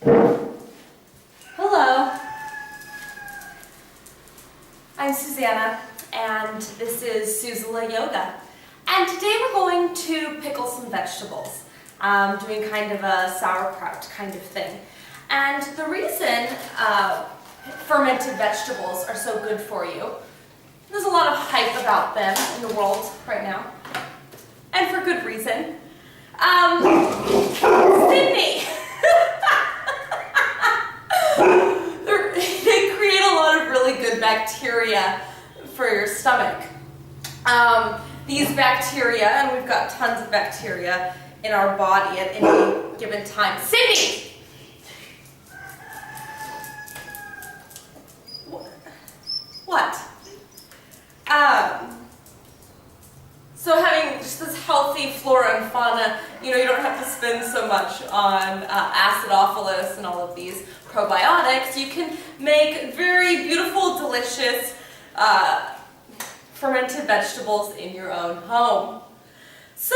Hello, I'm Susanna, and this is Suzala Yoga. And today we're going to pickle some vegetables, doing kind of a sauerkraut kind of thing. And the reason fermented vegetables are so good for you, there's a lot of hype about them in the world right now, and for good reason. Sydney! They create a lot of really good bacteria for your stomach. These bacteria, and we've got tons of bacteria in our body at any given time. Sydney! What? So having just this healthy flora and fauna, you don't have to spend so much on acidophilus and all of these probiotics. You can make very beautiful, delicious fermented vegetables in your own home. So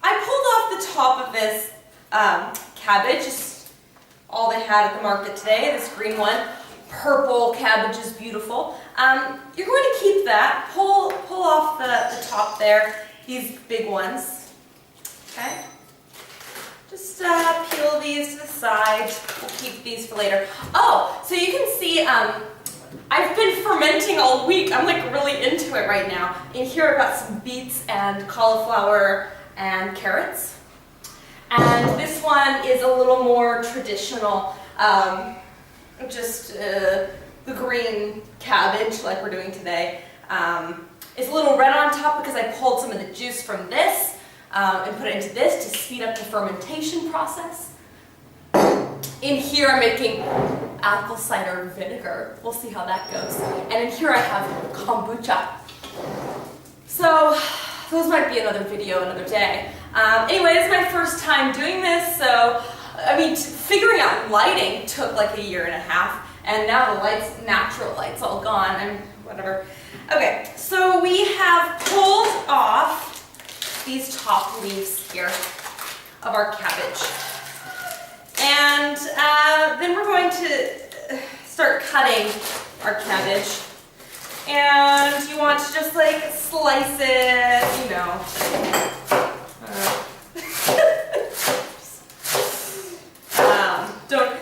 I pulled off the top of this cabbage, just all they had at the market today, this green one. Purple cabbage is beautiful. You're going to keep that. Pull off the top there, these big ones. Okay? Just peel these to the side. We'll keep these for later. Oh, so you can see I've been fermenting all week. I'm like really into it right now. In here I've got some beets and cauliflower and carrots. And this one is a little more traditional. Just the green cabbage like we're doing today. It's a little red on top because I pulled some of the juice from this and put it into this to speed up the fermentation process. In here I'm making apple cider vinegar. We'll see how that goes. And in here I have kombucha. So those might be another video another day. Anyway, this is my first time doing this, so I mean, figuring out lighting took like a year and a half, and now the lights, natural lights, all gone, and whatever. Okay, so we have pulled off these top leaves here of our cabbage. And then we're going to start cutting our cabbage. And you want to just like slice it,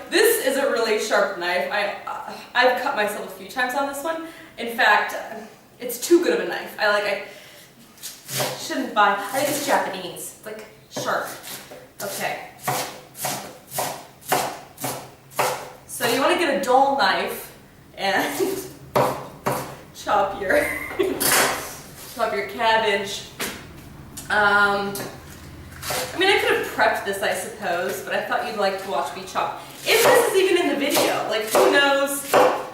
This is a really sharp knife. I've cut myself a few times on this one. In fact, it's too good of a knife. I shouldn't buy. I think it's Japanese. It's like sharp. Okay. So you want to get a dull knife and chop your cabbage. I mean, I could have prepped this, I suppose, but I thought you'd like to watch me chop. If this is even in the video, like, who knows?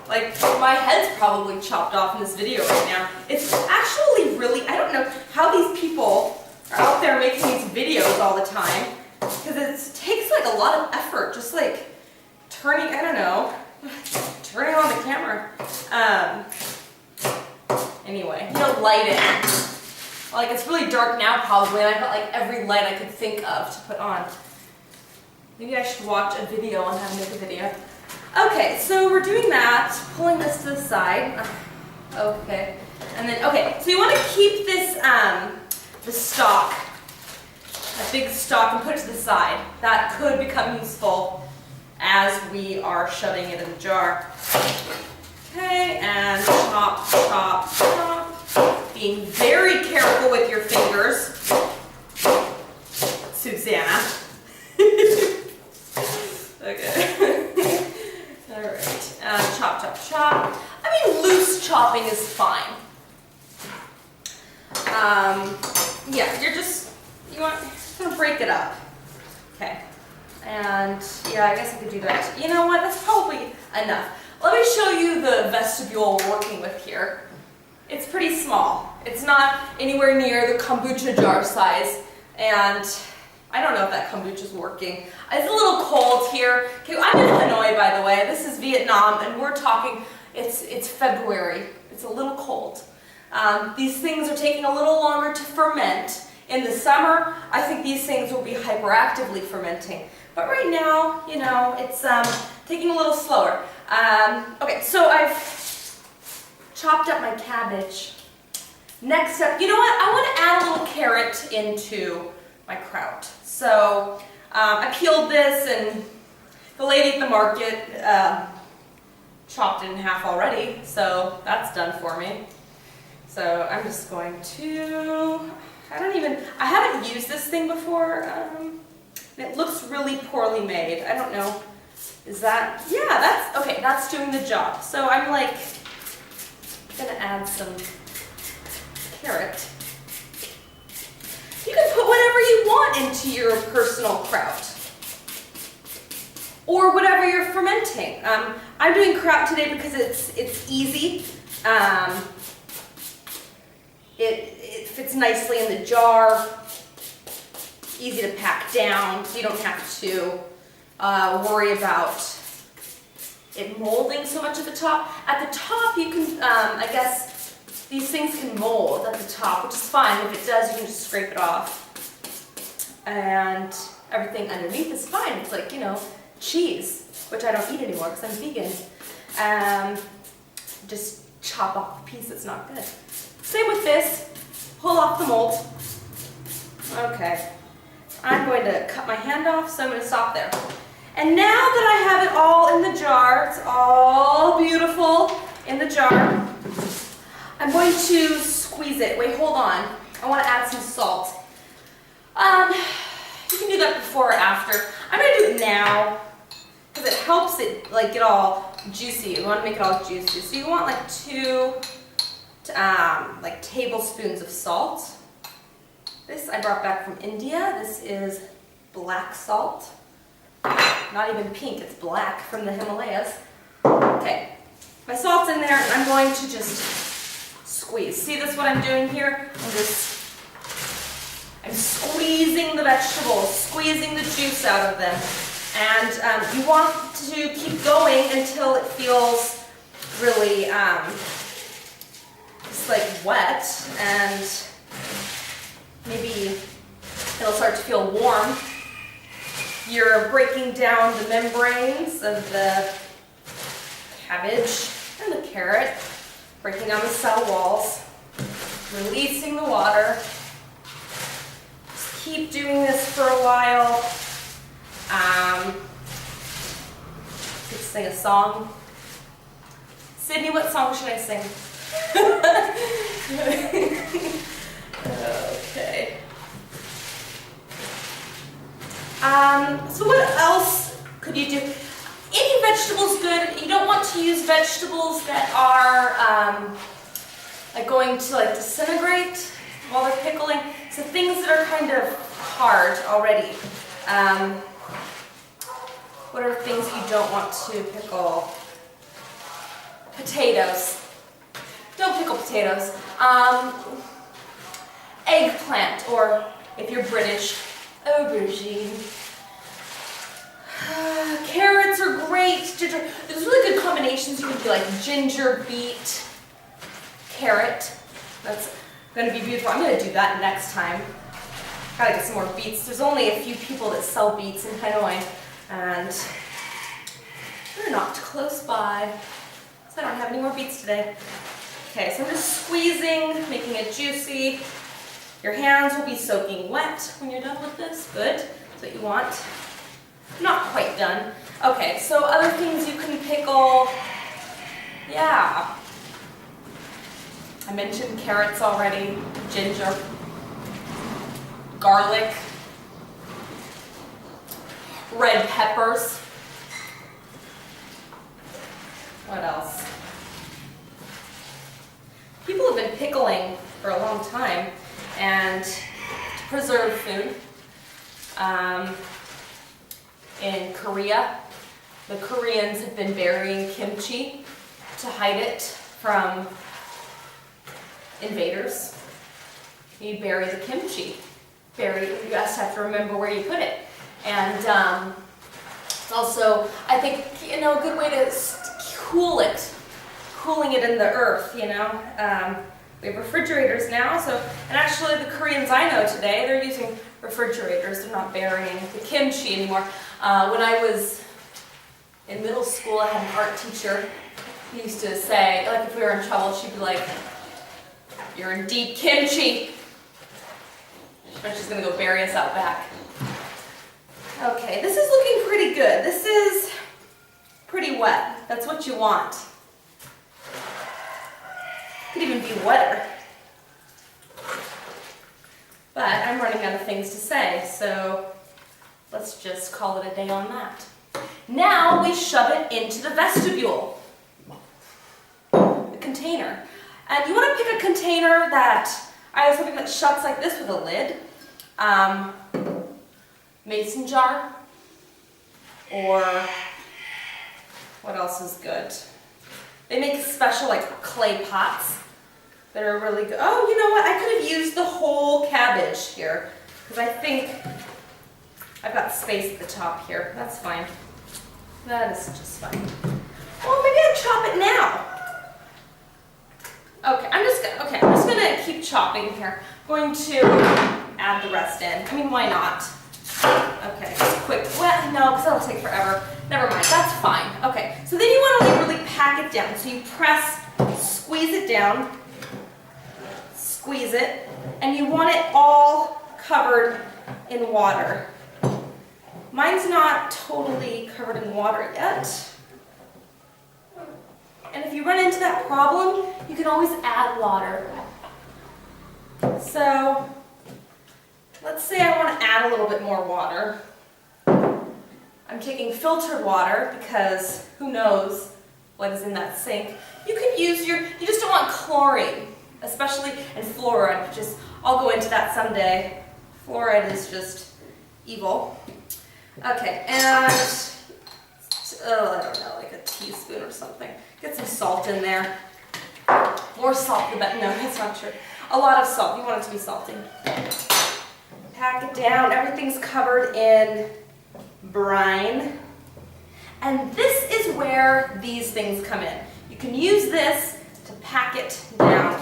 Like, my head's probably chopped off in this video right now. It's actually really, I don't know how these people are out there making these videos all the time, because it takes, like, a lot of effort, just, like, turning on the camera. Anyway, lighting. Like, it's really dark now probably, and I've got like every light I could think of to put on. Maybe I should watch a video on how to make a video. Okay, so we're doing that, pulling this to the side. Okay, and then, okay, so you want to keep this, the stalk, a big stalk, and put it to the side. That could become useful as we are shoving it in the jar. Okay, and chop, chop, chop. Being very careful with your fingers, Susanna. Okay. All right. Chop, chop, chop. I mean, loose chopping is fine. Yeah, you want to break it up. Okay. And yeah, I guess I could do that. You know what? That's probably enough. Let me show you the vestibule we're working with here. It's pretty small. It's not anywhere near the kombucha jar size, and I don't know if that kombucha's working. It's a little cold here. Okay, I'm in Hanoi, by the way. This is Vietnam, and we're talking, it's February. It's a little cold. These things are taking a little longer to ferment. In the summer, I think these things will be hyperactively fermenting. But right now, you know, it's taking a little slower. Okay, so I've chopped up my cabbage. Next up, you know what? I want to add a little carrot into my kraut. So I peeled this, and the lady at the market chopped it in half already, so that's done for me. So I'm just going to, I haven't used this thing before. It looks really poorly made. I don't know, is that, yeah, that's, okay, that's doing the job. So I'm like, gonna add some carrot. You can put whatever you want into your personal kraut, or whatever you're fermenting. I'm doing kraut today because it's easy. It fits nicely in the jar, easy to pack down, so you don't have to worry about it molding so much at the top. At the top, you can, I guess, these things can mold at the top, which is fine. If it does, you can just scrape it off. And everything underneath is fine. It's like, you know, cheese, which I don't eat anymore because I'm vegan. Just chop off the piece that's not good. Same with this. Pull off the mold. Okay. I'm going to cut my hand off, so I'm going to stop there. And now that I have it all in the jar, it's all beautiful in the jar, I'm going to squeeze it. Wait, hold on. I want to add some salt. You can do that before or after. I'm going to do it now because it helps it like get all juicy. You want to make it all juicy. So you want like 2 like tablespoons of salt. This I brought back from India. This is black salt. Not even pink, it's black from the Himalayas. Okay, my salt's in there, and I'm going to just squeeze. See this, what I'm doing here? I'm squeezing the vegetables, squeezing the juice out of them. And you want to keep going until it feels really just like wet, and maybe it'll start to feel warm. You're breaking down the membranes of the cabbage and the carrot, breaking down the cell walls, releasing the water. Just keep doing this for a while. Could sing a song. Sydney, what song should I sing? Okay. So what else could you do? Any vegetables good. You don't want to use vegetables that are like going to like disintegrate while they're pickling. So things that are kind of hard already. What are things you don't want to pickle? Potatoes. Don't pickle potatoes. Eggplant, or if you're British, aubergine. Carrots are great. Ginger. There's really good combinations. You can do like ginger, beet, carrot. That's going to be beautiful. I'm going to do that next time. Gotta get some more beets. There's only a few people that sell beets in Hanoi, and they're not close by, so I don't have any more beets today. Okay, so I'm just squeezing, making it juicy. Your hands will be soaking wet when you're done with this. Good. That's what you want. Not quite done. Okay, so other things you can pickle. Yeah. I mentioned carrots already, ginger, garlic, red peppers. What else? People have been pickling for a long time, and to preserve food. In Korea, the Koreans have been burying kimchi to hide it from invaders. You bury the kimchi. You just have to remember where you put it. And it's also, I think, you know, a good way to cool it. Cooling it in the earth, you know. We have refrigerators now, so, and actually the Koreans I know today, they're using refrigerators. They're not burying the kimchi anymore. When I was in middle school, I had an art teacher who used to say, like if we were in trouble, she'd be like, "You're in deep kimchi." But she's gonna go bury us out back. Okay, this is looking pretty good. This is pretty wet. That's what you want. Could even be wetter. But I'm running out of things to say, so let's just call it a day on that. Now we shove it into the vestibule, the container. And you want to pick a container that, I was hoping that shuts like this with a lid, mason jar, or what else is good? They make special like clay pots that are really good. Oh, you know what? I could have used the whole cabbage here because I think I've got space at the top here. That's fine. That is just fine. Well, maybe I'll chop it now. Okay, I'm just gonna keep chopping here. I'm going to add the rest in. I mean, why not? Okay, just quick. Well, no, because that'll take forever. Never mind, that's fine. Okay, so then you want to really pack it down. So you press, squeeze it down, squeeze it, and you want it all covered in water. Mine's not totally covered in water yet. And if you run into that problem, you can always add water. So, let's say I want to add a little bit more water. I'm taking filtered water because who knows what is in that sink. You could use you just don't want chlorine, especially, and fluoride, which is, I'll go into that someday. Fluoride is just evil. Okay, and, I don't know, like a teaspoon or something. Get some salt in there. More salt, the better. No, that's not true. A lot of salt. You want it to be salty. Pack it down. Everything's covered in brine. And this is where these things come in. You can use this to pack it down.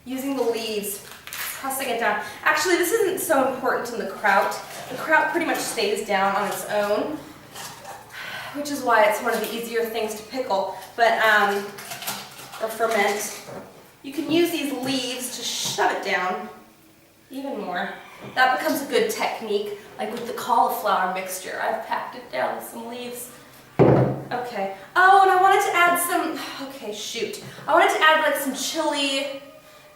Using the leaves, pressing it down. Actually, this isn't so important in the kraut. The kraut pretty much stays down on its own, which is why it's one of the easier things to pickle, but or ferment. You can use these leaves to shove it down even more. That becomes a good technique, like with the cauliflower mixture. I've packed it down with some leaves. Okay. Oh, and I wanted to add some, okay, shoot. I wanted to add like some chili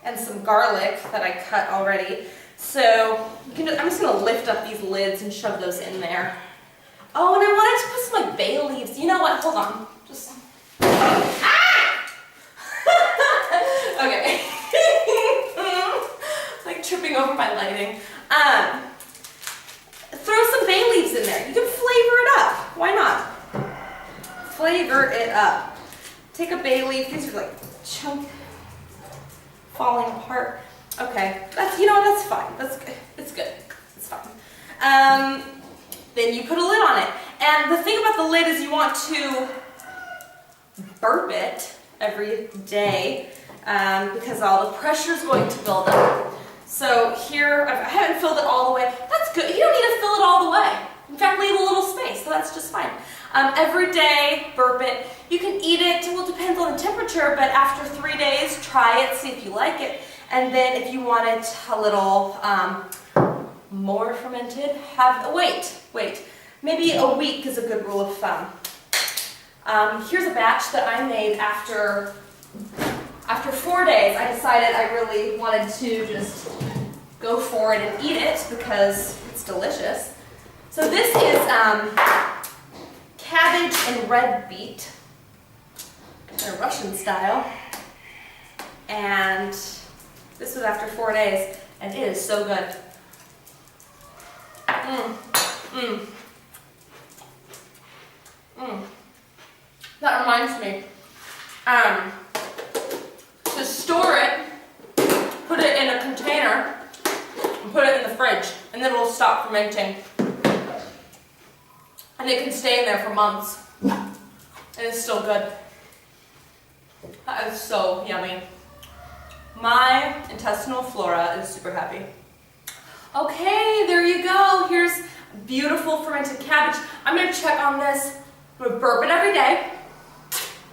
and some garlic that I cut already. So I'm just gonna lift up these lids and shove those in there. Oh, and I wanted to put some like bay leaves. You know what? Hold on. Just. Ah! Okay. Like tripping over my lighting. Throw some bay leaves in there. You can flavor it up. Why not? Flavor it up. Take a bay leaf. These are like chunk falling apart. Okay. That's, you know what? That's fine. That's good. It's good. It's fine. Then you put a lid on it. And the thing about the lid is you want to burp it every day because all the pressure is going to build up. So here, I haven't filled it all the way. That's good. You don't need to fill it all the way. In fact, leave a little space, so that's just fine. Every day, burp it. You can eat it, well, it depends on the temperature, but after 3 days, try it, see if you like it. And then if you want it a little more fermented, wait. Maybe a week is a good rule of thumb. Here's a batch that I made after 4 days. I decided I really wanted to just go for it and eat it because it's delicious. So this is cabbage and red beet, kind of Russian style. And this was after 4 days, and it is so good. That reminds me, to store it, put it in a container and put it in the fridge, and then it'll stop fermenting. And it can stay in there for months. It is still good. That is so yummy. My intestinal flora is super happy. Okay, there you go. Here's beautiful fermented cabbage. I'm going to check on this. I'm going to burp it every day.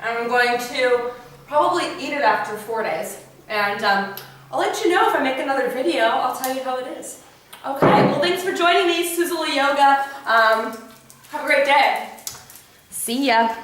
And I'm going to probably eat it after 4 days. And I'll let you know if I make another video. I'll tell you how it is. Okay, well thanks for joining me, Suzula Yoga. Have a great day. See ya.